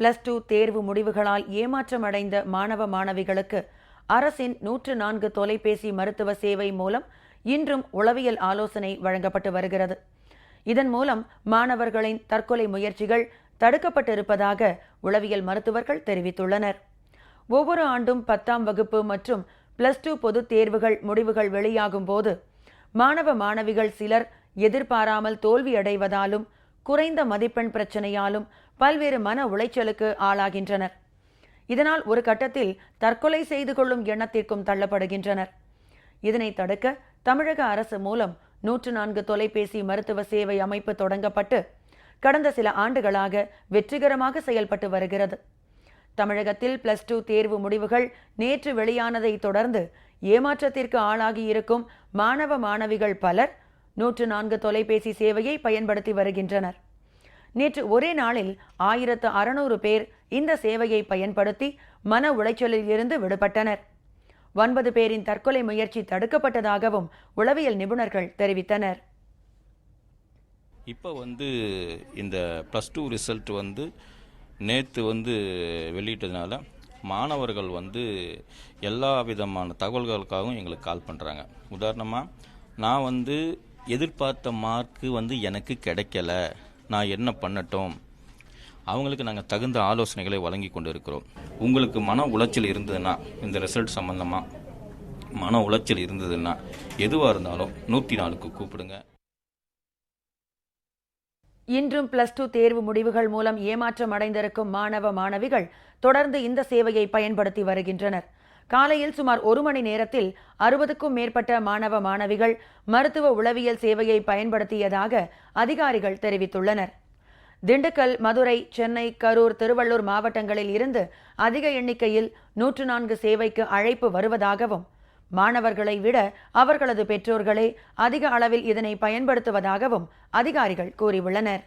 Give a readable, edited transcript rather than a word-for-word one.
+2 தேர்வு முடிவுகளால் ஏமாற்றமடைந்த மாணவ மாணவிகளுக்கு அரசின் 104 தொலைபேசி மருத்துவ சேவை மூலம் இன்றும் உளவியல் ஆலோசனை வழங்கப்பட்டு வருகிறது. இதன் மூலம் மாணவர்களின் தற்கொலை முயற்சிகள் தடுக்கப்பட்டிருப்பதாக உளவியல் மருத்துவர்கள் தெரிவித்துள்ளனர். ஒவ்வொரு ஆண்டும் 10ஆம் வகுப்பு மற்றும் +2 பொதுத் தேர்வுகள் முடிவுகள் வெளியாகும் போது மாணவ மாணவிகள் சிலர் எதிர்பாராமல் தோல்வியடைவதாலும் குறைந்த மதிப்பெண் பிரச்சனையாலும் பல்வேறு மன உளைச்சலுக்கு ஆளாகின்றனர். இதனால் ஒரு கட்டத்தில் தற்கொலை செய்து கொள்ளும் எண்ணத்திற்கும் தள்ளப்படுகின்றனர். இதனை தடுக்க தமிழக அரசு மூலம் 104 தொலைபேசி மருத்துவ சேவை அமைப்பு தொடங்கப்பட்டு கடந்த சில ஆண்டுகளாக வெற்றிகரமாக செயல்பட்டு வருகிறது. தமிழகத்தில் +2 தேர்வு முடிவுகள் நேற்று வெளியானதை தொடர்ந்து ஏமாற்றத்திற்கு ஆளாகி இருக்கும் மாணவ மாணவிகள் பலர் 104 தொலைபேசி சேவையை பயன்படுத்தி வருகின்றனர். நேற்று ஒரே நாளில் 1600 பேர் இந்த சேவையை பயன்படுத்தி மன உளைச்சலில் இருந்து விடுபட்டனர். 9 பேரின் தற்கொலை முயற்சி தடுக்கப்பட்டதாகவும் உளவியல் நிபுணர்கள் தெரிவித்தனர். இப்போ இந்த +2 ரிசல்ட் நேற்று வெளியிட்டதுனால மாணவர்கள் எல்லா விதமான தகவல்களுக்காகவும் எங்களுக்கு கால் பண்ணுறாங்க. உதாரணமாக நான் எதிர்பார்த்த மார்க்கு எனக்கு கிடைக்கல, நான் என்ன பண்ணட்டும், அவங்களுக்கு நாங்கள் தகுந்த ஆலோசனைகளை வழங்கி கொண்டு இருக்கிறோம். உங்களுக்கு மன உளைச்சல் இருந்ததுன்னா, இந்த ரிசல்ட் சம்பந்தமாக மன உளைச்சல் இருந்ததுன்னா எதுவாக இருந்தாலும் 104க்கு கூப்பிடுங்க. இன்றும் +2 தேர்வு முடிவுகள் மூலம் ஏமாற்றம் அடைந்திருக்கும் மாணவ மாணவிகள் தொடர்ந்து இந்த சேவையை பயன்படுத்தி வருகின்றனர். காலையில் சுமார் 1 மணி நேரத்தில் 60க்கும் மேற்பட்ட மாணவ மாணவிகள் மருத்துவ உளவியல் சேவையை பயன்படுத்தியதாக அதிகாரிகள் தெரிவித்துள்ளனர். திண்டுக்கல், மதுரை, சென்னை, கரூர், திருவள்ளூர் மாவட்டங்களில் இருந்து அதிக எண்ணிக்கையில் 104 சேவைக்கு அழைப்பு வருவதாகவும் மாணவர்களை விட அவர்களது பெற்றோர்களே அதிக அளவில் இதனை பயன்படுத்துவதாகவும் அதிகாரிகள் கூறியுள்ளனர்.